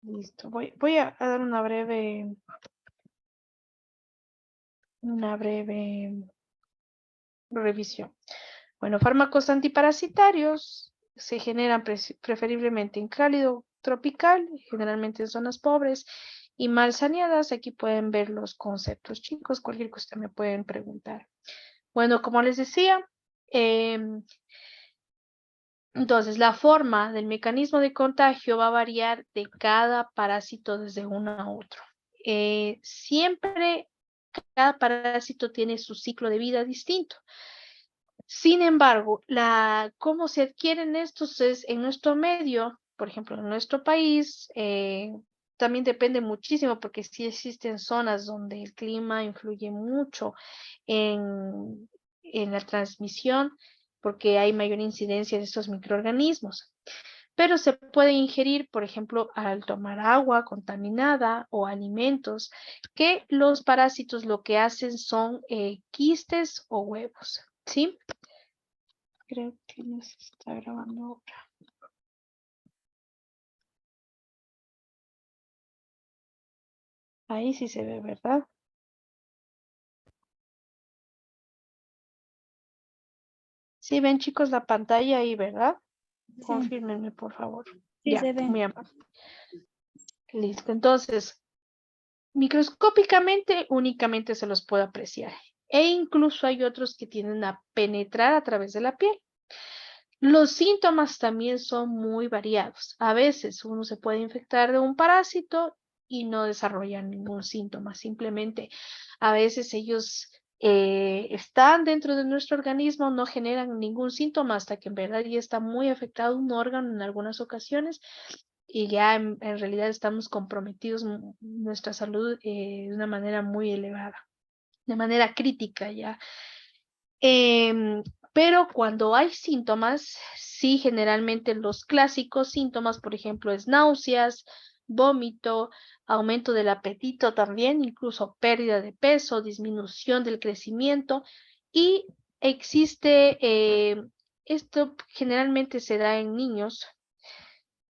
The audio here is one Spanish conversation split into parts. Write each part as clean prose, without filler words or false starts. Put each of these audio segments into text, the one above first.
Listo. Voy a dar una breve revisión. Bueno, fármacos antiparasitarios se generan preferiblemente en cálido tropical, generalmente en zonas pobres y mal saneadas. Aquí pueden ver los conceptos, chicos. Cualquier cosa me pueden preguntar. Bueno, como les decía, entonces la forma del mecanismo de contagio va a variar de cada parásito desde uno a otro. Siempre cada parásito tiene su ciclo de vida distinto. Sin embargo, cómo se adquieren estos es en nuestro medio, por ejemplo, en nuestro país, también depende muchísimo porque sí existen zonas donde el clima influye mucho en la transmisión porque hay mayor incidencia de estos microorganismos. Pero se puede ingerir, por ejemplo, al tomar agua contaminada o alimentos que los parásitos lo que hacen son quistes o huevos, ¿sí? Creo que no se está grabando ahora. Ahí sí se ve, ¿verdad? Sí, ven chicos la pantalla ahí, ¿verdad? Sí, Confírmenme, por favor. sí Ya, se ve. muy amable. Listo, entonces, microscópicamente únicamente se los puede apreciar. E incluso hay otros que tienden a penetrar a través de la piel. Los síntomas también son muy variados. A veces uno se puede infectar de un parásito y no desarrolla ningún síntoma. Simplemente a veces ellos están dentro de nuestro organismo, no generan ningún síntoma hasta que en verdad ya está muy afectado un órgano en algunas ocasiones y ya en realidad estamos comprometidos nuestra salud de una manera muy elevada, de manera crítica ya. Em, pero cuando hay síntomas, sí, generalmente los clásicos síntomas, por ejemplo, es náuseas, vómito, aumento del apetito también, incluso pérdida de peso, disminución del crecimiento y existe, esto generalmente se da en niños,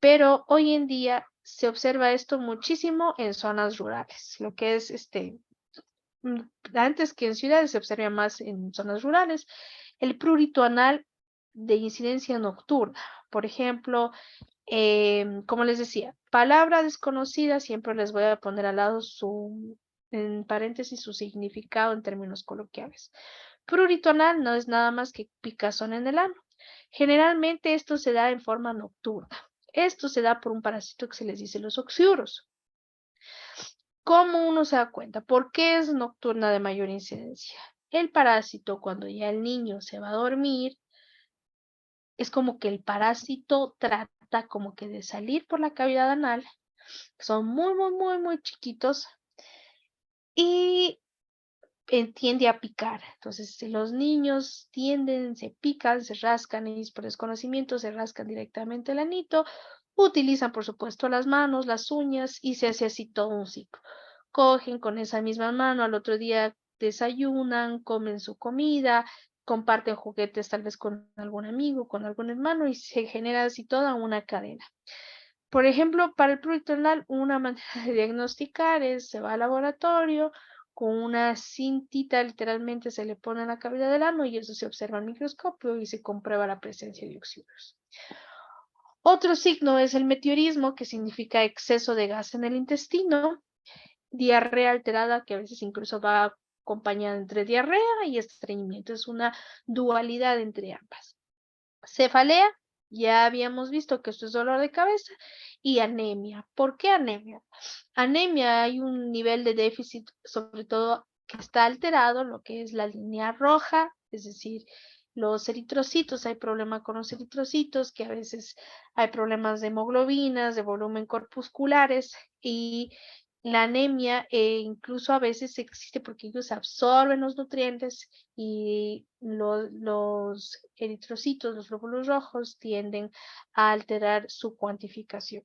pero hoy en día se observa esto muchísimo en zonas rurales, lo que es antes que en ciudades se observa más en zonas rurales, el prurito anal de incidencia nocturna. Por ejemplo, como les decía, palabra desconocida, siempre les voy a poner al lado en paréntesis, su significado en términos coloquiales. Prurito anal no es nada más que picazón en el ano. Generalmente esto se da en forma nocturna. Esto se da por un parásito que se les dice los oxiuros. ¿Cómo uno se da cuenta? ¿Por qué es nocturna de mayor incidencia? El parásito, cuando ya el niño se va a dormir, es como que el parásito trata como que de salir por la cavidad anal, son muy, muy, muy, muy chiquitos y tiende a picar. Entonces, si los niños se pican, se rascan y por desconocimiento se rascan directamente el anito, utilizan por supuesto las manos, las uñas y se hace así todo un ciclo. Cogen con esa misma mano, al otro día desayunan, comen su comida, comparten juguetes tal vez con algún amigo, con algún hermano y se genera así toda una cadena. Por ejemplo, para el prurito anal, una manera de diagnosticar es, se va al laboratorio, con una cintita literalmente se le pone en la cavidad del ano y eso se observa al microscopio y se comprueba la presencia de oxiuros. Otro signo es el meteorismo, que significa exceso de gas en el intestino, diarrea alterada, que a veces incluso va acompañada entre diarrea y estreñimiento. Es una dualidad entre ambas. Cefalea, ya habíamos visto que esto es dolor de cabeza, y anemia. ¿Por qué anemia? Anemia, hay un nivel de déficit, sobre todo que está alterado, lo que es la línea roja, es decir, los eritrocitos, hay problema con los eritrocitos, que a veces hay problemas de hemoglobinas, de volumen corpusculares, y la anemia incluso a veces existe porque ellos absorben los nutrientes y los eritrocitos, los glóbulos rojos, tienden a alterar su cuantificación.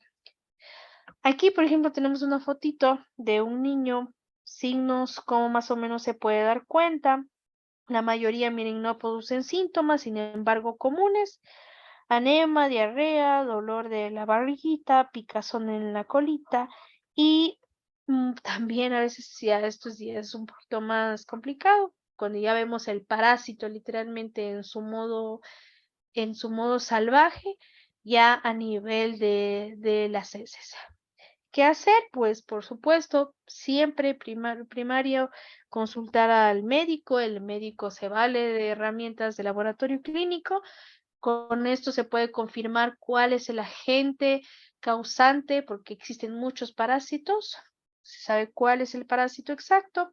Aquí, por ejemplo, tenemos una fotito de un niño, signos como más o menos se puede dar cuenta. La mayoría, miren, no producen síntomas, sin embargo, comunes. Anema, diarrea, dolor de la barriguita, picazón en la colita y también a veces ya estos días es un poquito más complicado, cuando ya vemos el parásito literalmente en su modo salvaje, ya a nivel de las heces. ¿Qué hacer? Pues, por supuesto, siempre primario, consultar al médico. El médico se vale de herramientas de laboratorio clínico. Con esto se puede confirmar cuál es el agente causante, porque existen muchos parásitos. Se sabe cuál es el parásito exacto.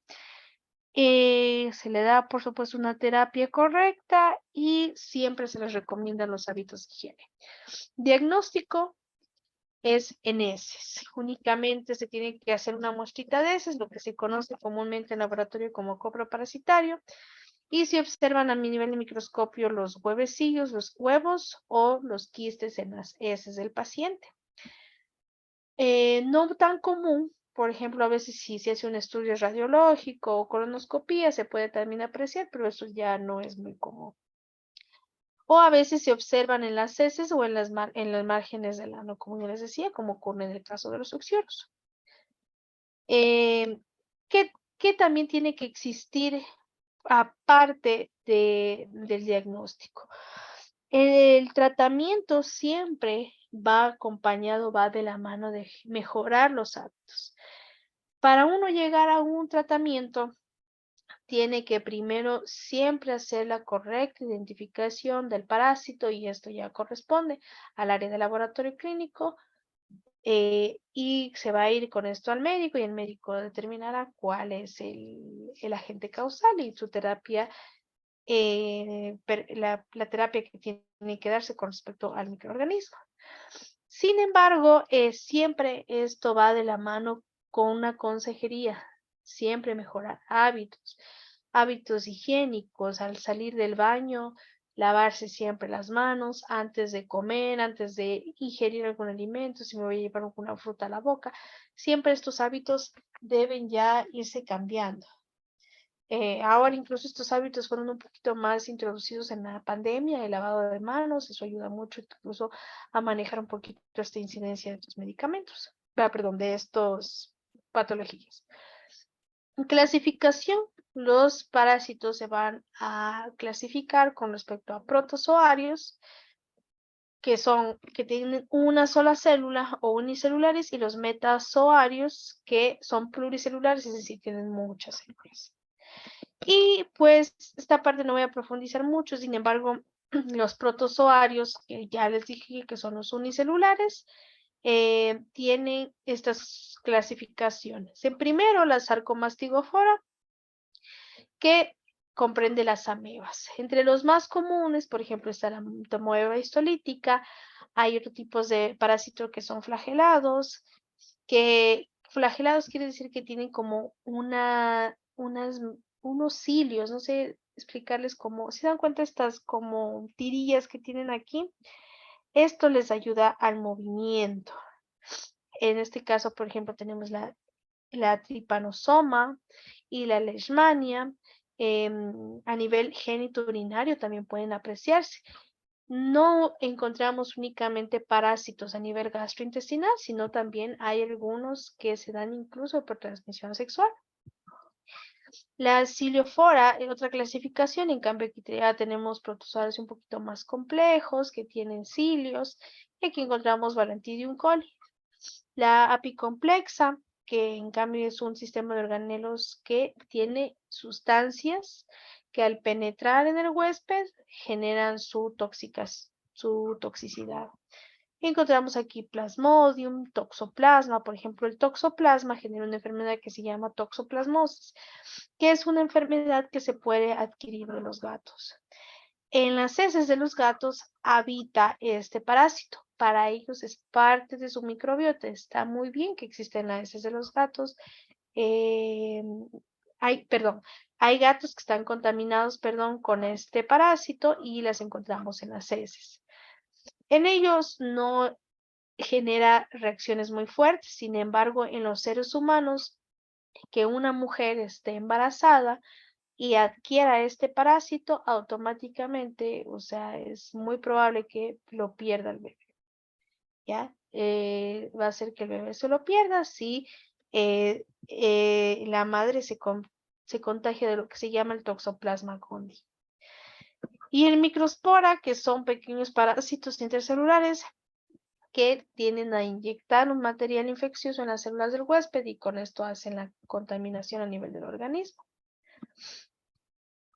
Se le da, por supuesto, una terapia correcta y siempre se les recomiendan los hábitos de higiene. Diagnóstico es en heces. Únicamente se tiene que hacer una muestrita de heces, lo que se conoce comúnmente en laboratorio como coproparasitario, y se observan a mi nivel de microscopio los huevecillos, los huevos o los quistes en las heces del paciente. No tan común, por ejemplo, a veces si se hace un estudio radiológico o colonoscopía se puede también apreciar, pero eso ya no es muy común. O a veces se observan en las heces o en en los márgenes del ano, como ya les decía, como ocurre en el caso de los succiones. Eh, ¿qué, qué también tiene que existir aparte del diagnóstico? El tratamiento siempre va acompañado, va de la mano de mejorar los hábitos. Para uno llegar a un tratamiento, tiene que primero siempre hacer la correcta identificación del parásito y esto ya corresponde al área de laboratorio clínico y se va a ir con esto al médico y el médico determinará cuál es el agente causal y su terapia, la terapia que tiene que darse con respecto al microorganismo. Sin embargo, siempre esto va de la mano con una consejería, siempre mejorar hábitos, hábitos higiénicos, al salir del baño, lavarse siempre las manos antes de comer, antes de ingerir algún alimento, si me voy a llevar alguna fruta a la boca. Siempre estos hábitos deben ya irse cambiando. Ahora incluso estos hábitos fueron un poquito más introducidos en la pandemia, el lavado de manos, eso ayuda mucho incluso a manejar un poquito esta incidencia de estos medicamentos, perdón, de estos patologías. En clasificación, los parásitos se van a clasificar con respecto a protozoarios, que tienen una sola célula o unicelulares, y los metazoarios, que son pluricelulares, es decir, tienen muchas células. Y pues esta parte no voy a profundizar mucho, sin embargo, los protozoarios, que ya les dije que son los unicelulares, tienen estas clasificaciones. En primero, la sarcomastigofora, que comprende las amebas. Entre los más comunes, por ejemplo, está la amoeba histolítica. Hay otros tipos de parásitos que son flagelados, que flagelados quiere decir que tienen como unos cilios, no sé explicarles cómo, si dan cuenta estas como tirillas que tienen aquí, esto les ayuda al movimiento. En este caso, por ejemplo, tenemos la tripanosoma y la leishmania. A nivel genitourinario también pueden apreciarse. No encontramos únicamente parásitos a nivel gastrointestinal, sino también hay algunos que se dan incluso por transmisión sexual. La ciliofora, en otra clasificación, en cambio aquí ya tenemos protozoarios un poquito más complejos que tienen cilios, y aquí encontramos Balantidium coli. La apicomplexa, que en cambio es un sistema de organelos que tiene sustancias que al penetrar en el huésped generan su toxicidad. Encontramos aquí Plasmodium, Toxoplasma. Por ejemplo, el Toxoplasma genera una enfermedad que se llama toxoplasmosis, que es una enfermedad que se puede adquirir de los gatos. En las heces de los gatos habita este parásito. Para ellos es parte de su microbiota. Está muy bien que existen las heces de los gatos. Hay gatos que están contaminados, con este parásito y las encontramos en las heces. En ellos no genera reacciones muy fuertes, sin embargo, en los seres humanos, que una mujer esté embarazada y adquiera este parásito, automáticamente, o sea, es muy probable que lo pierda el bebé, ¿ya? Va a ser que el bebé se lo pierda si la madre se contagia de lo que se llama el Toxoplasma gondii. Y el microspora, que son pequeños parásitos intercelulares que tienden a inyectar un material infeccioso en las células del huésped y con esto hacen la contaminación a nivel del organismo.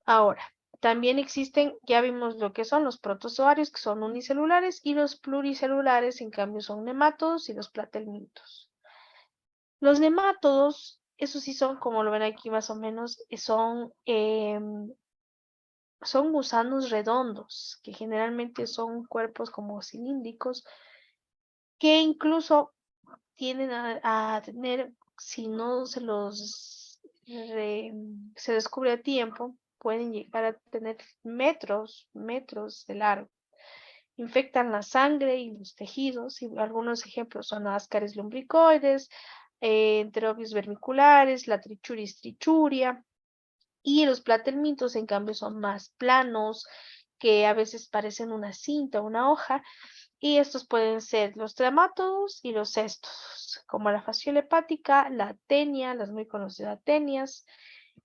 Ahora, también existen, ya vimos lo que son los protozoarios, que son unicelulares, y los pluricelulares, en cambio, son nemátodos y los platelmintos. Los nemátodos, esos sí son, como lo ven aquí más o menos, son gusanos redondos, que generalmente son cuerpos como cilíndricos, que incluso tienden a tener, si no se descubre a tiempo, pueden llegar a tener metros de largo. Infectan la sangre y los tejidos, y algunos ejemplos son ascaris lumbricoides, enterobius vermiculares, la trichuris trichuria, y los platelmintos, en cambio, son más planos, que a veces parecen una cinta, una hoja, y estos pueden ser los tremátodos y los cestos, como la fasciola hepática, la tenia, las muy conocidas tenias,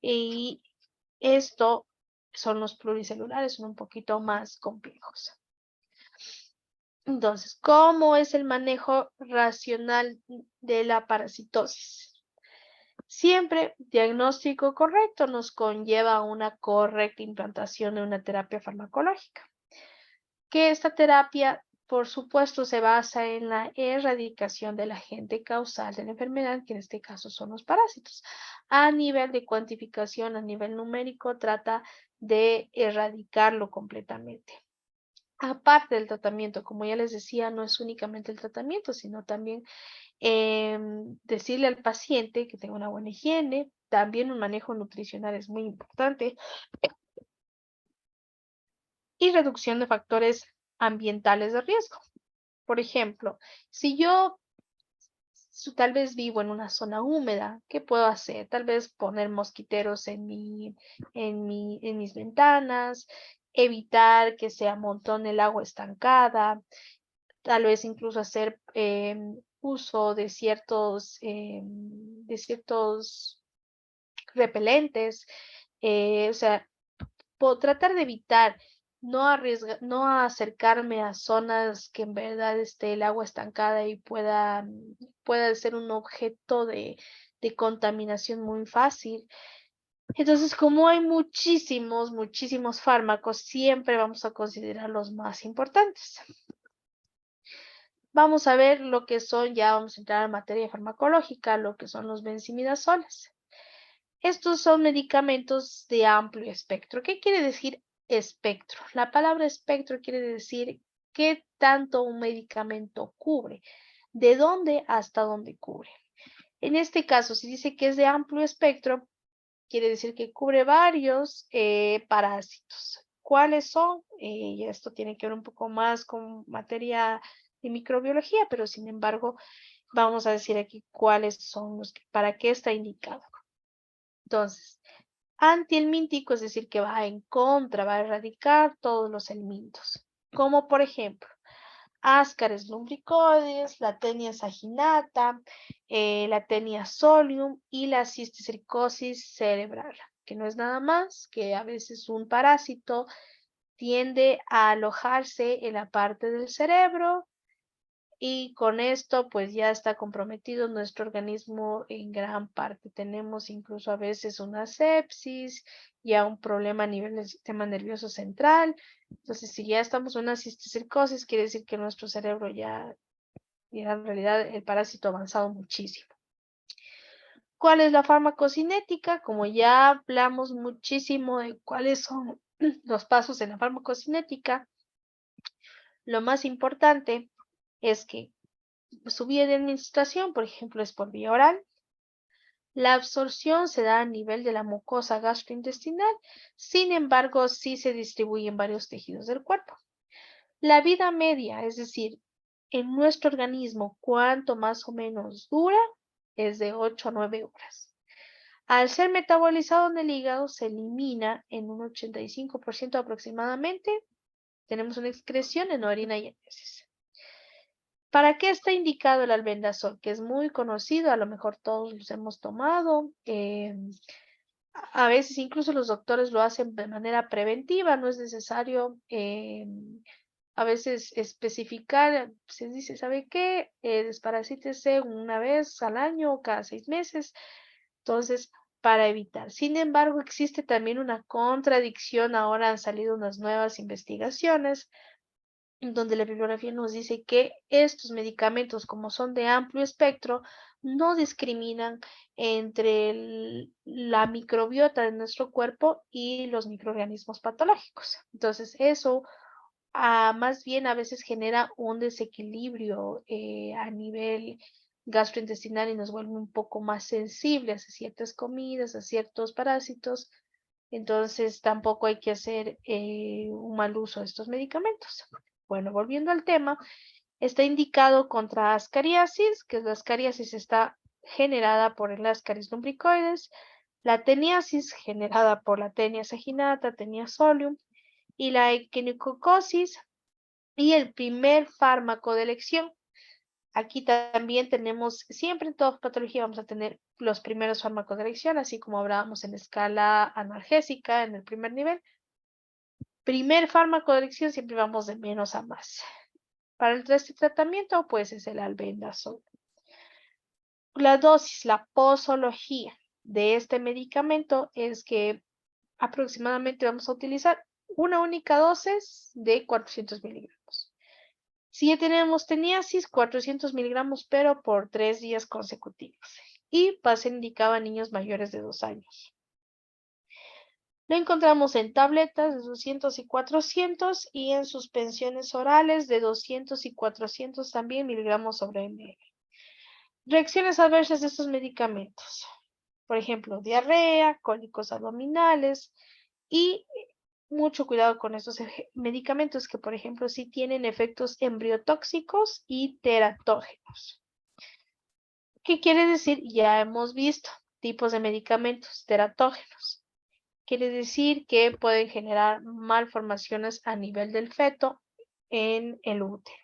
y esto son los pluricelulares, son un poquito más complejos. Entonces, ¿cómo es el manejo racional de la parasitosis? Siempre diagnóstico correcto nos conlleva a una correcta implantación de una terapia farmacológica. Que esta terapia, por supuesto, se basa en la erradicación del agente causal de la enfermedad, que en este caso son los parásitos. A nivel de cuantificación, a nivel numérico, trata de erradicarlo completamente. Aparte del tratamiento, como ya les decía, no es únicamente el tratamiento, sino también decirle al paciente que tenga una buena higiene, también un manejo nutricional es muy importante, y reducción de factores ambientales de riesgo. Por ejemplo, si yo tal vez vivo en una zona húmeda, ¿qué puedo hacer? Tal vez poner mosquiteros en mis ventanas, evitar que se amontone el agua estancada, tal vez incluso hacer uso de ciertos repelentes, o sea, tratar de evitar no acercarme a zonas que en verdad esté el agua estancada y pueda ser un objeto de contaminación muy fácil. Entonces, como hay muchísimos fármacos, siempre vamos a considerar los más importantes. Vamos a ver lo que son, ya vamos a entrar en materia farmacológica, lo que son los benzimidazoles. Estos son medicamentos de amplio espectro. ¿Qué quiere decir espectro? La palabra espectro quiere decir qué tanto un medicamento cubre, de dónde hasta dónde cubre. En este caso, si dice que es de amplio espectro, quiere decir que cubre varios parásitos. ¿Cuáles son? Y esto tiene que ver un poco más con materia de microbiología, pero sin embargo, vamos a decir aquí cuáles son para qué está indicado. Entonces, antihelmíntico, es decir, que va en contra, va a erradicar todos los helmintos, como por ejemplo, Ascaris lumbricoides, la tenia saginata, la tenia solium y la cisticercosis cerebral, que no es nada más que a veces un parásito tiende a alojarse en la parte del cerebro y con esto pues ya está comprometido nuestro organismo en gran parte. Tenemos incluso a veces una sepsis, ya un problema a nivel del sistema nervioso central. Entonces, si ya estamos en una cisticercosis, quiere decir que nuestro cerebro ya en realidad el parásito ha avanzado muchísimo. ¿Cuál es la farmacocinética? Como ya hablamos muchísimo de cuáles son los pasos en la farmacocinética, lo más importante es que su vía de administración, por ejemplo, es por vía oral. La absorción se da a nivel de la mucosa gastrointestinal, sin embargo, sí se distribuye en varios tejidos del cuerpo. La vida media, es decir, en nuestro organismo, cuánto más o menos dura, es de 8 a 9 horas. Al ser metabolizado en el hígado, se elimina en un 85% aproximadamente. Tenemos una excreción en orina y en heces. ¿Para qué está indicado el albendazol? Que es muy conocido, a lo mejor todos los hemos tomado. A veces incluso los doctores lo hacen de manera preventiva, no es necesario a veces especificar, se dice, ¿sabe qué? Desparasítese una vez al año o cada 6 meses. Entonces, para evitar. Sin embargo, existe también una contradicción. Ahora han salido unas nuevas investigaciones en donde la bibliografía nos dice que estos medicamentos, como son de amplio espectro, no discriminan entre la microbiota de nuestro cuerpo y los microorganismos patológicos. Entonces, eso más bien a veces genera un desequilibrio a nivel gastrointestinal y nos vuelve un poco más sensibles a ciertas comidas, a ciertos parásitos. Entonces tampoco hay que hacer un mal uso de estos medicamentos. Bueno, volviendo al tema, está indicado contra ascariasis, que la ascariasis está generada por el Ascaris lumbricoides, la teniasis generada por la Tenia saginata, Tenia solium, y la equinococosis, y el primer fármaco de elección. Aquí también tenemos, siempre en toda patología vamos a tener los primeros fármacos de elección, así como hablábamos en escala analgésica en el primer nivel. Primer fármaco de elección, siempre vamos de menos a más. Para este tratamiento, pues es el albendazol. La dosis, la posología de este medicamento es que aproximadamente vamos a utilizar una única dosis de 400 miligramos. Si ya tenemos teniasis, 400 miligramos, pero por 3 días consecutivos. Y va a ser indicado a niños mayores de 2 años. Lo encontramos en tabletas de 200 y 400 y en suspensiones orales de 200 y 400 también miligramos sobre ml. Reacciones adversas de estos medicamentos. Por ejemplo, diarrea, cólicos abdominales y mucho cuidado con estos medicamentos que, por ejemplo, sí tienen efectos embriotóxicos y teratógenos. ¿Qué quiere decir? Ya hemos visto tipos de medicamentos teratógenos. Quiere decir que pueden generar malformaciones a nivel del feto en el útero.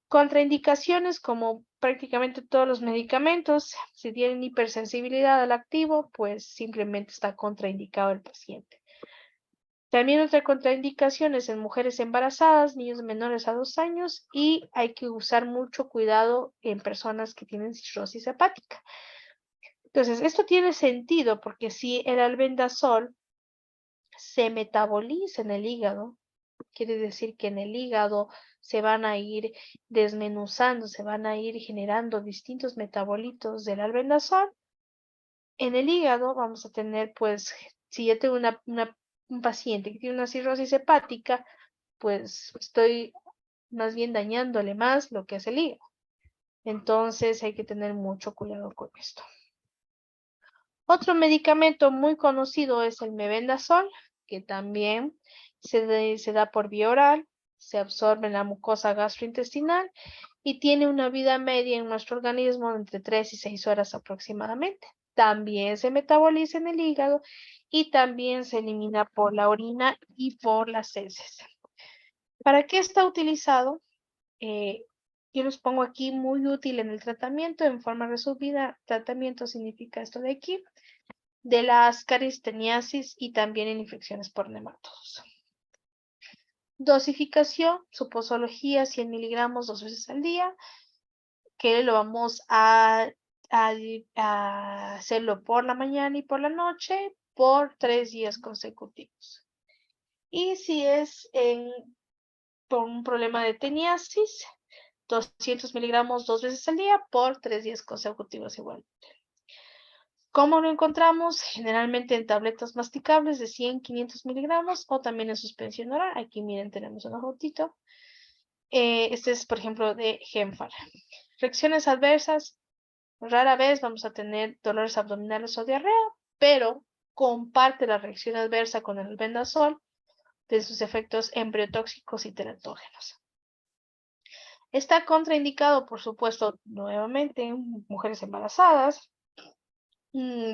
Contraindicaciones, como prácticamente todos los medicamentos, si tienen hipersensibilidad al activo, pues simplemente está contraindicado el paciente. También otra contraindicación es en mujeres embarazadas, niños menores a 2 años y hay que usar mucho cuidado en personas que tienen cirrosis hepática. Entonces, esto tiene sentido porque si el albendazol se metaboliza en el hígado, quiere decir que en el hígado se van a ir desmenuzando, se van a ir generando distintos metabolitos del albendazol. En el hígado vamos a tener, pues, si yo tengo un paciente que tiene una cirrosis hepática, pues estoy más bien dañándole más lo que es el hígado. Entonces hay que tener mucho cuidado con esto. Otro medicamento muy conocido es el mebendazol, que también se da por vía oral, se absorbe en la mucosa gastrointestinal y tiene una vida media en nuestro organismo entre 3 y 6 horas aproximadamente. También se metaboliza en el hígado y también se elimina por la orina y por las heces. ¿Para qué está utilizado? Yo los pongo aquí muy útil en el tratamiento en forma resumida. Tratamiento significa esto de aquí, de la ascaris teniasis y también en infecciones por nematodos. Dosificación, su posología 100 miligramos 2 veces al día, que lo vamos a hacerlo por la mañana y por la noche por 3 días consecutivos. Y si es por un problema de teniasis, 200 miligramos 2 veces al día por 3 días consecutivos igual. ¿Cómo lo encontramos? Generalmente en tabletas masticables de 100, 500 miligramos o también en suspensión oral. Aquí miren, tenemos una fotito. Este es, por ejemplo, de Genfar. Reacciones adversas. Rara vez vamos a tener dolores abdominales o diarrea, pero comparte la reacción adversa con el albendazol de sus efectos embriotóxicos y teratógenos. Está contraindicado, por supuesto, nuevamente en mujeres embarazadas,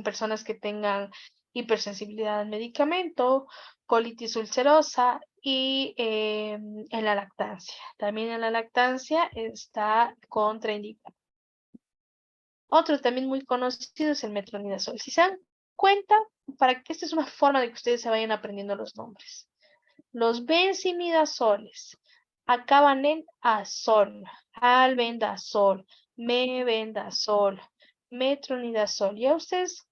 personas que tengan hipersensibilidad al medicamento, colitis ulcerosa y en la lactancia. También en la lactancia está contraindicado. Otro también muy conocido es el metronidazol. Si se dan cuenta, para que esta es una forma de que ustedes se vayan aprendiendo los nombres. Los benzimidazoles acaban en azol, albendazol, mebendazol, metronidazol. Ya ustedes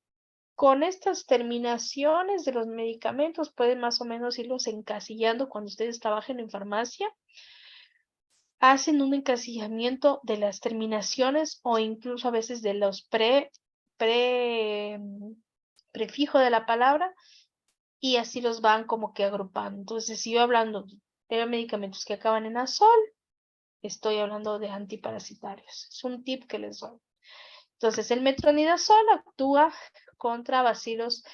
con estas terminaciones de los medicamentos pueden más o menos irlos encasillando cuando ustedes trabajen en farmacia. Hacen un encasillamiento de las terminaciones o incluso a veces de los prefijo de la palabra y así los van como que agrupando. Entonces, si yo hablando de medicamentos que acaban en azol, estoy hablando de antiparasitarios. Es un tip que les doy. Entonces, el metronidazol actúa contra bacilos.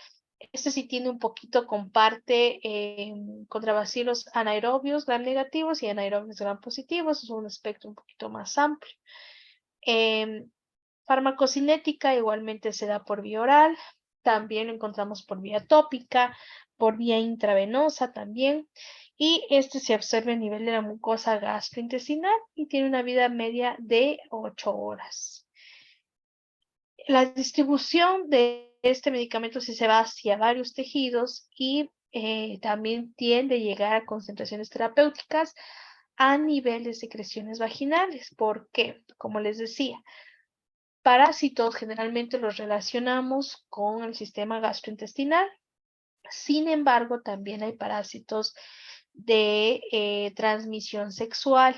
Este sí tiene un poquito, comparte contra bacilos anaerobios gram negativos y anaerobios gram positivos. Es un espectro un poquito más amplio. Farmacocinética igualmente se da por vía oral. También lo encontramos por vía tópica, por vía intravenosa también. Y este se absorbe a nivel de la mucosa gastrointestinal y tiene una vida media de 8 horas. La distribución de este medicamento sí se va hacia varios tejidos y también tiende a llegar a concentraciones terapéuticas a nivel de secreciones vaginales. ¿Por qué? Como les decía, parásitos generalmente los relacionamos con el sistema gastrointestinal. Sin embargo, también hay parásitos de transmisión sexual.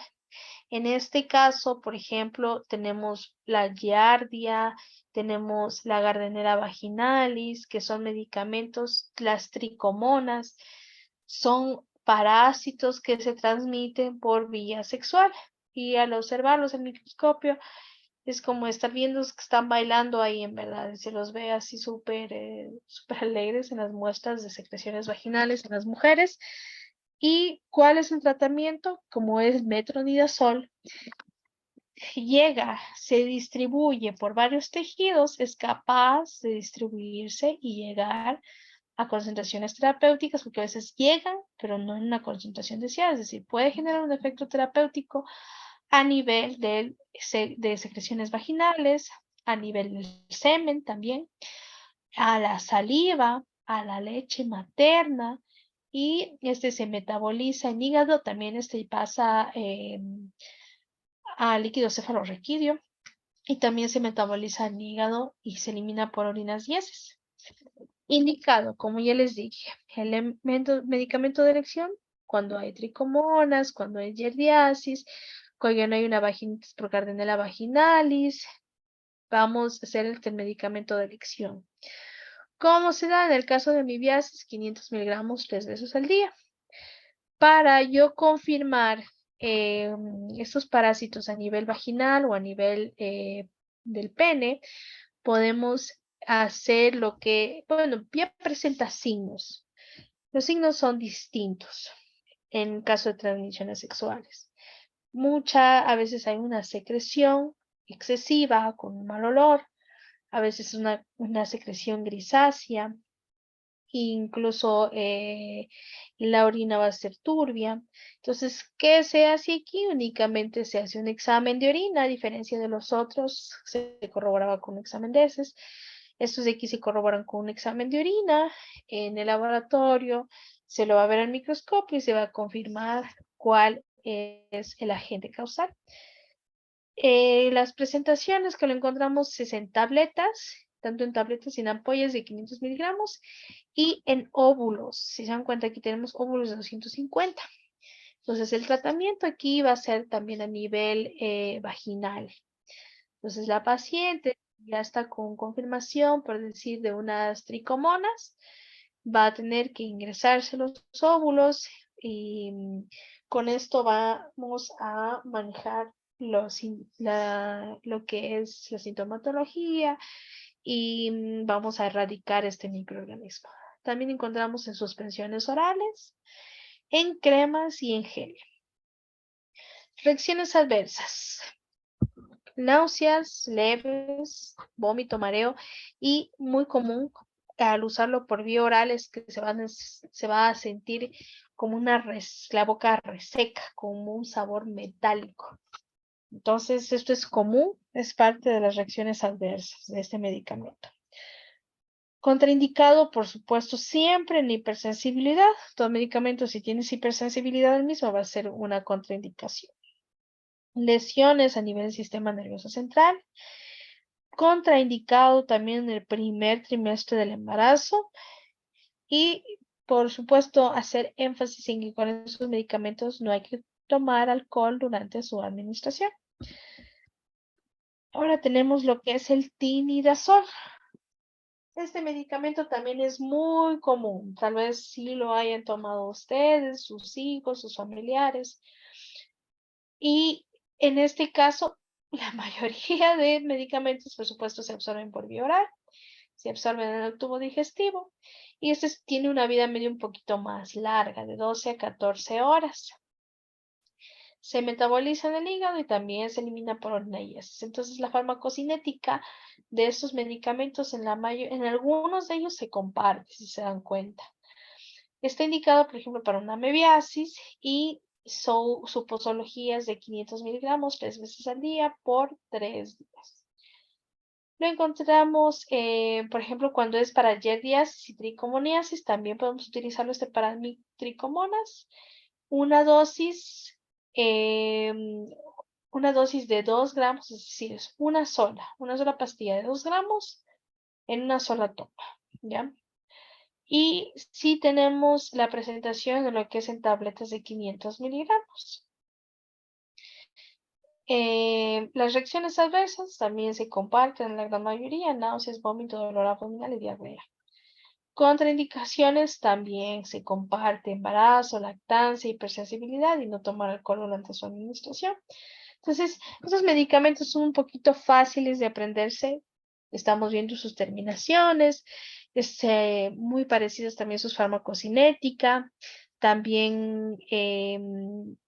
En este caso, por ejemplo, tenemos la giardia, tenemos la Gardnerella vaginalis, que son medicamentos, las tricomonas, son parásitos que se transmiten por vía sexual. Y al observarlos en microscopio, es como estar viendo que están bailando ahí, en verdad. Se los ve así súper alegres en las muestras de secreciones vaginales en las mujeres. ¿Y cuál es el tratamiento? Como es metronidazol, llega, se distribuye por varios tejidos, es capaz de distribuirse y llegar a concentraciones terapéuticas, porque a veces llegan, pero no en una concentración deseada, es decir, puede generar un efecto terapéutico a nivel de secreciones vaginales, a nivel del semen también, a la saliva, a la leche materna, y este se metaboliza en hígado, también este pasa a líquido cefalorraquídeo y también se metaboliza en hígado y se elimina por orinas y heces. Indicado, como ya les dije, medicamento de elección cuando hay tricomonas, cuando hay giardiasis, cuando no hay una vaginitis por Gardnerella vaginalis, vamos a hacer el medicamento de elección. ¿Cómo se da? En el caso de amibiasis, 500 miligramos 3 veces al día. Para yo confirmar estos parásitos a nivel vaginal o a nivel del pene, podemos hacer lo que, bueno, ya presenta signos. Los signos son distintos en caso de transmisiones sexuales. A veces hay una secreción excesiva con un mal olor, a veces una secreción grisácea, incluso la orina va a ser turbia. Entonces, ¿qué se hace aquí? Únicamente se hace un examen de orina, a diferencia de los otros, se corroboraba con un examen de heces. Estos de aquí se corroboran con un examen de orina en el laboratorio, se lo va a ver al microscopio y se va a confirmar cuál es el agente causal. Las presentaciones que lo encontramos es en tabletas, tanto en tabletas y en ampollas de 500 miligramos y en óvulos. Si se dan cuenta, aquí tenemos óvulos de 250. Entonces, el tratamiento aquí va a ser también a nivel vaginal. Entonces, la paciente ya está con confirmación, por decir, de unas tricomonas, va a tener que ingresarse los óvulos y con esto vamos a manejar lo que es la sintomatología y vamos a erradicar este microorganismo. También encontramos en suspensiones orales, en cremas y en gel. Reacciones adversas. náuseas leves, vómito, mareo y muy común al usarlo por vía oral es que se va a sentir como la boca reseca, como un sabor metálico. Entonces, esto es común, es parte de las reacciones adversas de este medicamento. Contraindicado, por supuesto, siempre en hipersensibilidad. Todo medicamento, si tienes hipersensibilidad al mismo, va a ser una contraindicación. Lesiones a nivel del sistema nervioso central. Contraindicado también en el primer trimestre del embarazo. Y, por supuesto, hacer énfasis en que con esos medicamentos no hay que tomar alcohol durante su administración. Ahora tenemos lo que es el tinidazol. Este medicamento también es muy común. Tal vez sí lo hayan tomado ustedes, sus hijos, sus familiares. Y en este caso, la mayoría de medicamentos, por supuesto, se absorben por vía oral, se absorben en el tubo digestivo. Y este tiene una vida media un poquito más larga, de 12 a 14 horas. Se metaboliza en el hígado y también se elimina por orina y heces. Entonces, la farmacocinética de estos medicamentos, en algunos de ellos se comparte, si se dan cuenta. Está indicado, por ejemplo, para una mebiasis y su posología es de 500 miligramos 3 veces al día por 3 días. Lo encontramos, por ejemplo, cuando es para yerdiasis y tricomoniasis, también podemos utilizarlo para tricomonas. Una dosis, una dosis de 2 gramos, es decir, es una sola pastilla de 2 gramos en una sola toma, ¿ya? Y sí tenemos la presentación de lo que es en tabletas de 500 miligramos. Las reacciones adversas también se comparten en la gran mayoría, náuseas, vómito, dolor abdominal y diarrea. Contraindicaciones también se comparte embarazo, lactancia, hipersensibilidad y no tomar alcohol durante su administración. Entonces, esos medicamentos son un poquito fáciles de aprenderse. Estamos viendo sus terminaciones, muy parecidas también sus farmacocinética, también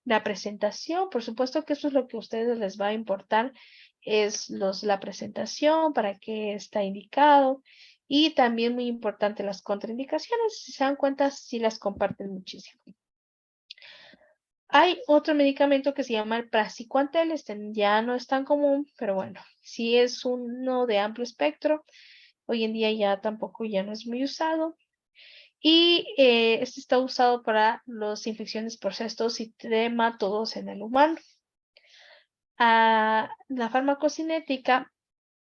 la presentación. Por supuesto que eso es lo que a ustedes les va a importar, es la presentación, para qué está indicado. Y también muy importante las contraindicaciones, si se dan cuenta, sí las comparten muchísimo. Hay otro medicamento que se llama el praziquantel, este ya no es tan común, pero bueno, sí es uno de amplio espectro. Hoy en día ya no es muy usado. Y este está usado para las infecciones por cestos y tremátodos en el humano. La farmacocinética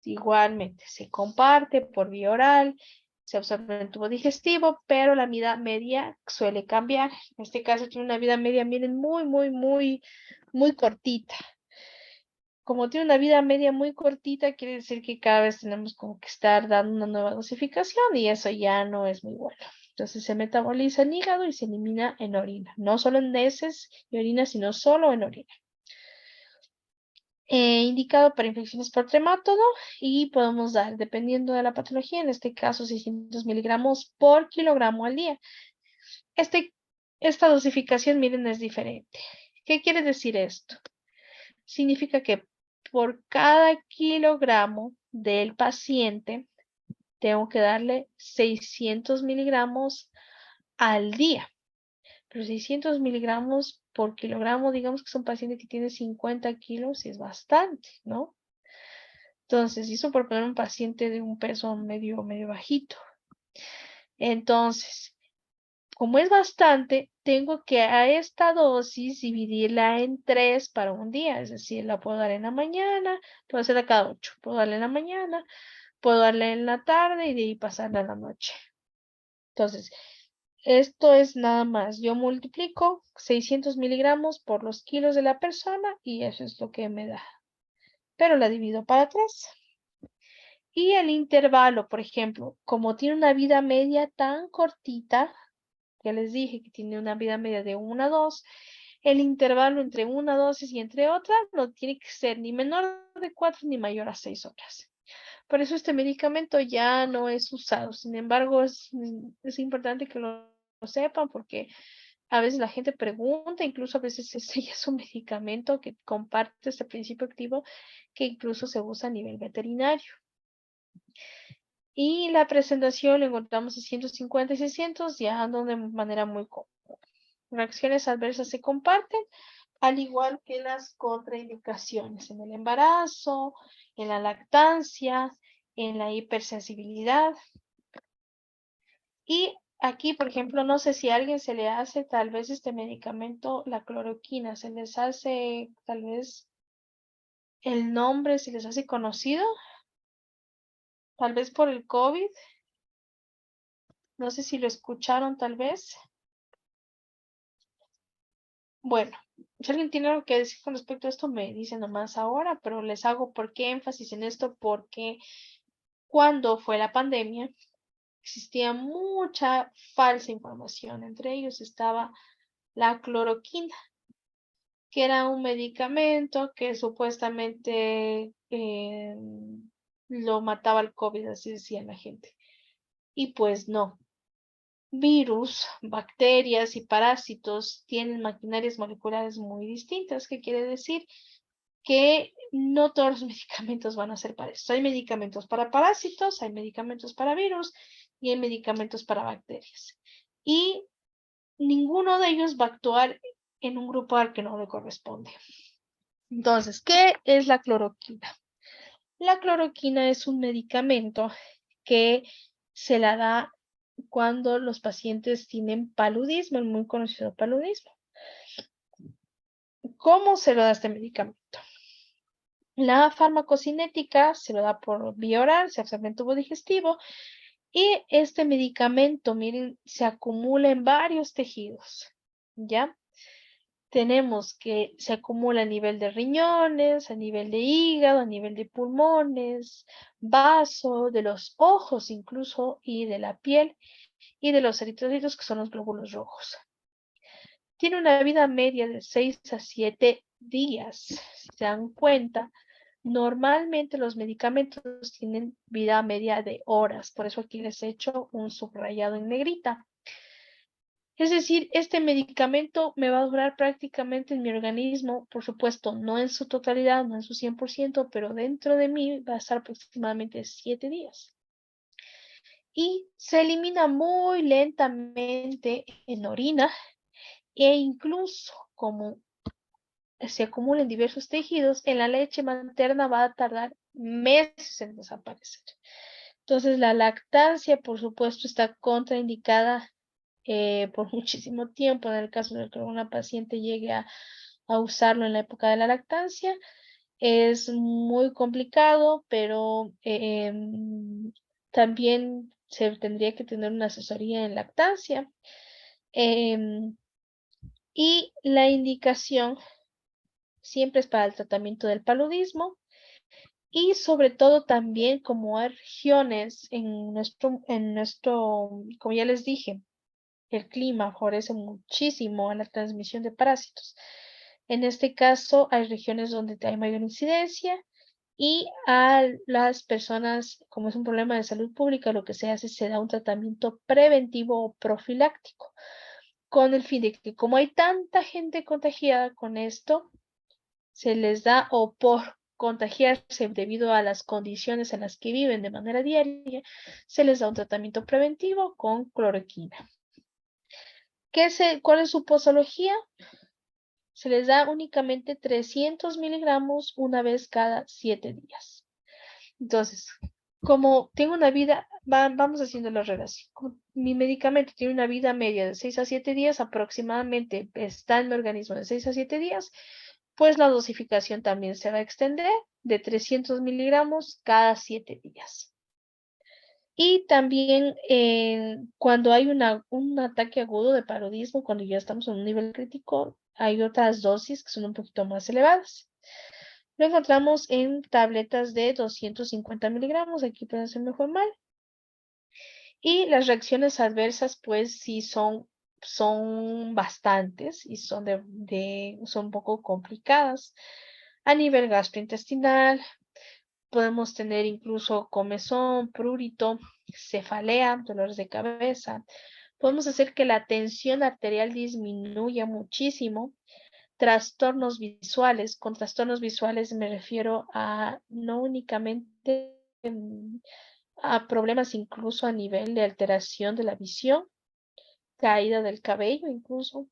igualmente se comparte por vía oral, se absorbe en el tubo digestivo, pero la vida media suele cambiar. En este caso tiene una vida media, miren, muy cortita. Como tiene una vida media muy cortita, quiere decir que cada vez tenemos como que estar dando una nueva dosificación y eso ya no es muy bueno. Entonces se metaboliza en hígado y se elimina en orina. No solo en heces y orina, sino solo en orina. Indicado para infecciones por tremátodo y podemos dar, dependiendo de la patología, en este caso 600 miligramos por kilogramo al día. Esta dosificación, miren, es diferente. ¿Qué quiere decir esto? Significa que por cada kilogramo del paciente tengo que darle 600 miligramos al día. Pero 600 miligramos por kilogramo, digamos que es un paciente que tiene 50 kilos y es bastante, ¿no? Entonces, hizo por poner un paciente de un peso medio bajito. Entonces, como es bastante, tengo que a esta dosis dividirla en 3 para un día. Es decir, la puedo dar en la mañana, puedo hacerla cada 8. Puedo darle en la mañana, puedo darle en la tarde y de ahí pasarla a la noche. Entonces, esto es nada más. Yo multiplico 600 miligramos por los kilos de la persona y eso es lo que me da. Pero la divido para 3. Y el intervalo, por ejemplo, como tiene una vida media tan cortita, ya les dije que tiene una vida media de 1 a 2, el intervalo entre una dosis y entre otra no tiene que ser ni menor de 4 ni mayor a 6 horas. Por eso este medicamento ya no es usado. Sin embargo, es importante que lo sepan porque A veces la gente pregunta, incluso a veces este ya es un medicamento que comparte este principio activo que incluso se usa a nivel veterinario. Y la presentación lo encontramos en 150 y 600, ya de manera muy común. Reacciones adversas se comparten, al igual que las contraindicaciones en el embarazo, en la lactancia, en la hipersensibilidad. Y aquí, por ejemplo, no sé si a alguien se le hace tal vez este medicamento, la cloroquina, se les hace tal vez el nombre, se les hace conocido, tal vez por el COVID, no sé si lo escucharon tal vez. Bueno, si alguien tiene algo que decir con respecto a esto, me dice nomás ahora, pero les hago por qué énfasis en esto, porque cuando fue la pandemia, existía mucha falsa información. Entre ellos estaba la cloroquina, que era un medicamento que supuestamente lo mataba el COVID, así decía la gente. Y pues no. Virus, bacterias y parásitos tienen maquinarias moleculares muy distintas. ¿Qué quiere decir? Que no todos los medicamentos van a ser para eso. Hay medicamentos para parásitos, hay medicamentos para virus y hay medicamentos para bacterias. Y ninguno de ellos va a actuar en un grupo al que no le corresponde. Entonces, ¿qué es la cloroquina? La cloroquina es un medicamento que se la da cuando los pacientes tienen paludismo, el muy conocido paludismo. ¿Cómo se lo da este medicamento? La farmacocinética se lo da por vía oral, se absorbe en tubo digestivo y este medicamento, miren, se acumula en varios tejidos, ¿ya? Tenemos que se acumula a nivel de riñones, a nivel de hígado, a nivel de pulmones, vaso, de los ojos incluso, y de la piel, y de los eritrocitos, que son los glóbulos rojos. Tiene una vida media de 6 a 7 días. Si se dan cuenta, normalmente los medicamentos tienen vida media de horas, por eso aquí les he hecho un subrayado en negrita. Es decir, este medicamento me va a durar prácticamente en mi organismo, por supuesto, no en su totalidad, no en su 100%, pero dentro de mí va a estar aproximadamente 7 días. Y se elimina muy lentamente en orina e incluso como se acumula en diversos tejidos, en la leche materna va a tardar meses en desaparecer. Entonces, la lactancia, por supuesto, está contraindicada por muchísimo tiempo, en el caso de que una paciente llegue a usarlo en la época de la lactancia. Es muy complicado, pero también se tendría que tener una asesoría en lactancia. Em, y la indicación siempre es para el tratamiento del paludismo y sobre todo también como hay regiones como ya les dije, el clima favorece muchísimo a la transmisión de parásitos. En este caso, hay regiones donde hay mayor incidencia y a las personas, como es un problema de salud pública, lo que se hace se da un tratamiento preventivo o profiláctico, con el fin de que como hay tanta gente contagiada con esto, se les da o por contagiarse debido a las condiciones en las que viven de manera diaria, se les da un tratamiento preventivo con cloroquina. ¿Cuál es su posología? Se les da únicamente 300 miligramos una vez cada 7 días. Entonces, como tengo una vida, vamos haciendo la relación. Como mi medicamento tiene una vida media de 6 a 7 días, aproximadamente está en mi organismo de 6 a 7 días, pues la dosificación también se va a extender de 300 miligramos cada 7 días. Y también cuando hay un ataque agudo de paludismo, cuando ya estamos en un nivel crítico, hay otras dosis que son un poquito más elevadas. Lo encontramos en tabletas de 250 miligramos, aquí pueden ser mejor mal. Y las reacciones adversas, pues sí son bastantes y son son un poco complicadas. A nivel gastrointestinal, podemos tener incluso comezón, prurito, cefalea, dolores de cabeza. podemos hacer que la tensión arterial disminuya muchísimo. Trastornos visuales, con trastornos visuales me refiero a no únicamente a problemas incluso a nivel de alteración de la visión, caída del cabello incluso,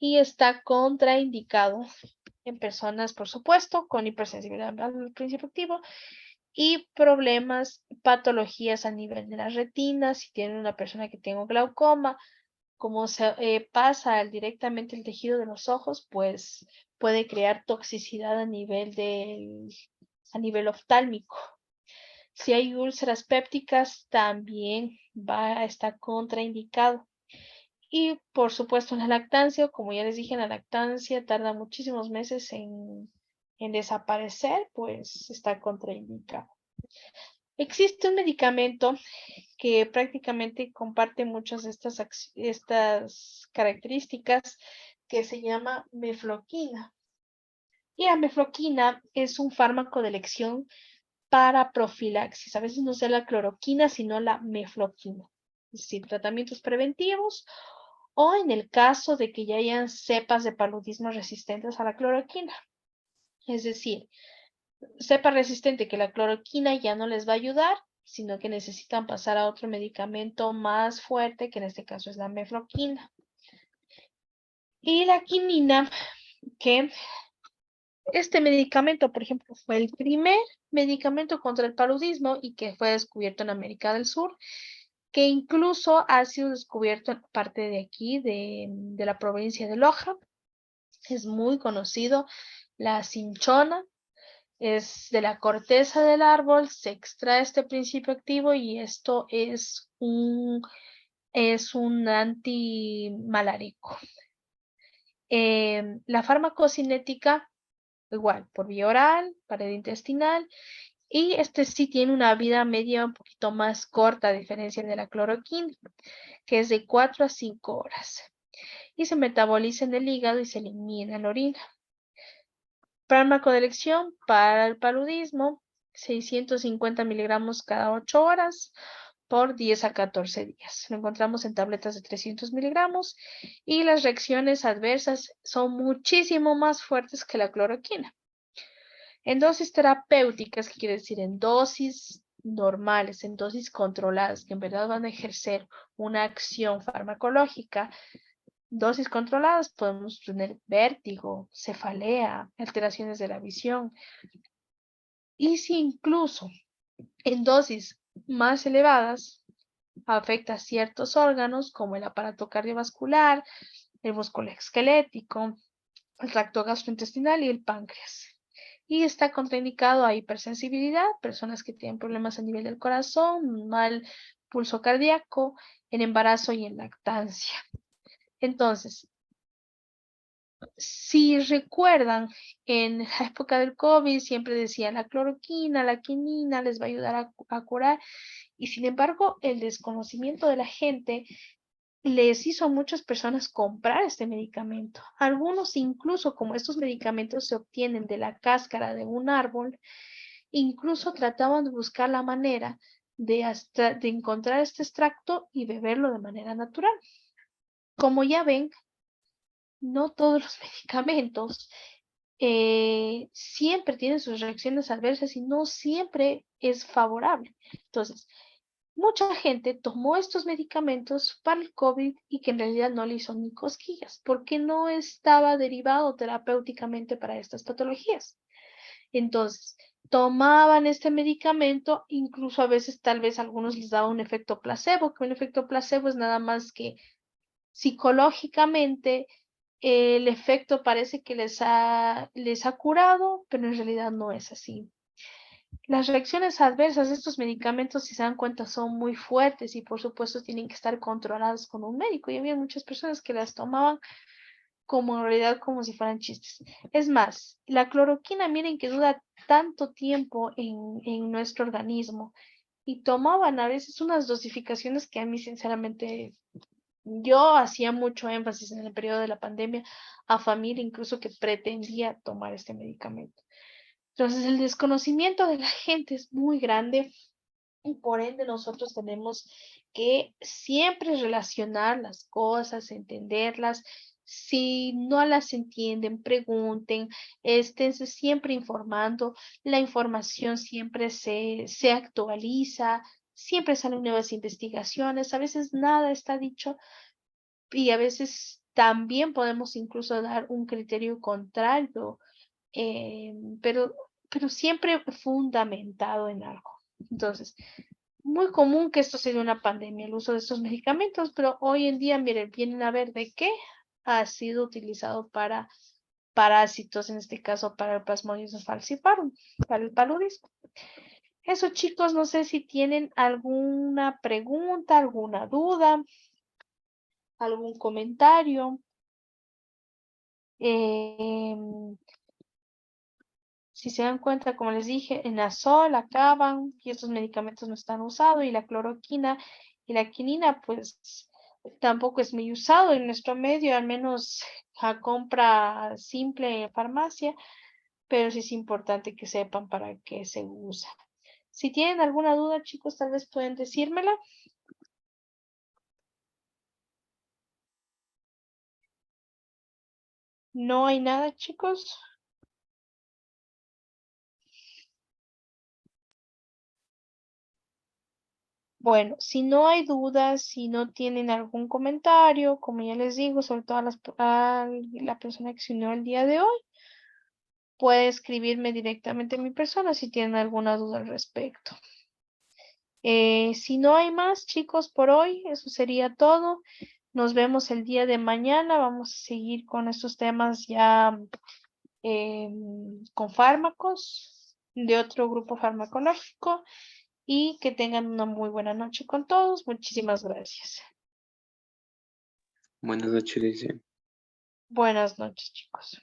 y está contraindicado en personas, por supuesto, con hipersensibilidad al principio activo y problemas, patologías a nivel de la retina, si tiene una persona que tiene glaucoma, como se pasa directamente el tejido de los ojos, pues puede crear toxicidad a nivel oftálmico. Si hay úlceras pépticas, también va a estar contraindicado. Y por supuesto, la lactancia, como ya les dije, la lactancia tarda muchísimos meses en desaparecer, pues está contraindicado. Existe un medicamento que prácticamente comparte muchas de estas características que se llama mefloquina. Y la mefloquina es un fármaco de elección para profilaxis. A veces no es la cloroquina, sino la mefloquina. Es decir, tratamientos preventivos o en el caso de que ya hayan cepas de paludismo resistentes a la cloroquina. Es decir, cepa resistente que la cloroquina ya no les va a ayudar, sino que necesitan pasar a otro medicamento más fuerte, que en este caso es la mefloquina. Y la quinina, que este medicamento, por ejemplo, fue el primer medicamento contra el paludismo y que fue descubierto en América del Sur, que incluso ha sido descubierto en parte de aquí, de la provincia de Loja. Es muy conocido, la cinchona. Es de la corteza del árbol, se extrae este principio activo y esto es un antimalárico. La farmacocinética, igual, por vía oral, pared intestinal, y este sí tiene una vida media un poquito más corta, a diferencia de la cloroquina, que es de 4 a 5 horas. Y se metaboliza en el hígado y se elimina en la orina. Fármaco de elección para el paludismo, 650 miligramos cada 8 horas por 10 a 14 días. Lo encontramos en tabletas de 300 miligramos y las reacciones adversas son muchísimo más fuertes que la cloroquina. En dosis terapéuticas, que quiere decir en dosis normales, en dosis controladas, que en verdad van a ejercer una acción farmacológica, dosis controladas podemos tener vértigo, cefalea, alteraciones de la visión. Y si incluso en dosis más elevadas afecta a ciertos órganos como el aparato cardiovascular, el músculo esquelético, el tracto gastrointestinal y el páncreas. Y está contraindicado a hipersensibilidad, personas que tienen problemas a nivel del corazón, mal pulso cardíaco, en embarazo y en lactancia. Entonces, si recuerdan, en la época del COVID siempre decían la cloroquina, la quinina les va a ayudar a curar, y sin embargo el desconocimiento de la gente les hizo a muchas personas comprar este medicamento. Algunos incluso, como estos medicamentos se obtienen de la cáscara de un árbol, incluso trataban de buscar la manera de encontrar este extracto y beberlo de manera natural. Como ya ven, no todos los medicamentos siempre tienen sus reacciones adversas y no siempre es favorable. Entonces, mucha gente tomó estos medicamentos para el COVID y que en realidad no le hizo ni cosquillas, porque no estaba derivado terapéuticamente para estas patologías. Entonces, tomaban este medicamento, incluso a veces tal vez a algunos les daba un efecto placebo, que un efecto placebo es nada más que psicológicamente el efecto parece que les ha curado, pero en realidad no es así. Las reacciones adversas de estos medicamentos, si se dan cuenta, son muy fuertes y por supuesto tienen que estar controladas con un médico. Y había muchas personas que las tomaban como en realidad como si fueran chistes. Es más, la cloroquina, miren que dura tanto tiempo en nuestro organismo y tomaban a veces unas dosificaciones que a mí sinceramente yo hacía mucho énfasis en el periodo de la pandemia a familia incluso que pretendía tomar este medicamento. Entonces, el desconocimiento de la gente es muy grande Y por ende nosotros tenemos que siempre relacionar las cosas, entenderlas. Si no las entienden, pregunten, esténse siempre informando. La información siempre se actualiza, siempre salen nuevas investigaciones. A veces nada está dicho y a veces también podemos incluso dar un criterio contrario, eh, pero, pero siempre fundamentado en algo. Entonces, muy común que esto sea una pandemia, el uso de estos medicamentos, pero hoy en día, miren, vienen a ver de qué ha sido utilizado para parásitos, en este caso para el Plasmodium falciparum, para el paludismo. Eso, chicos, no sé si tienen alguna pregunta, alguna duda, algún comentario. Em, Si se dan cuenta, como les dije, en azol acaban y estos medicamentos no están usados y la cloroquina y la quinina pues tampoco es muy usado en nuestro medio, al menos a compra simple en farmacia, pero sí es importante que sepan para qué se usa. Si tienen alguna duda, chicos, tal vez pueden decírmela. No hay nada, chicos. Bueno, si no hay dudas, si no tienen algún comentario, como ya les digo, sobre todo a la persona que se unió el día de hoy, puede escribirme directamente a mi persona si tienen alguna duda al respecto. Si no hay más, chicos, por hoy, eso sería todo. Nos vemos el día de mañana. Vamos a seguir con estos temas ya con fármacos de otro grupo farmacológico y que tengan una muy buena noche con todos. Muchísimas gracias. Buenas noches, dice. Buenas noches, chicos.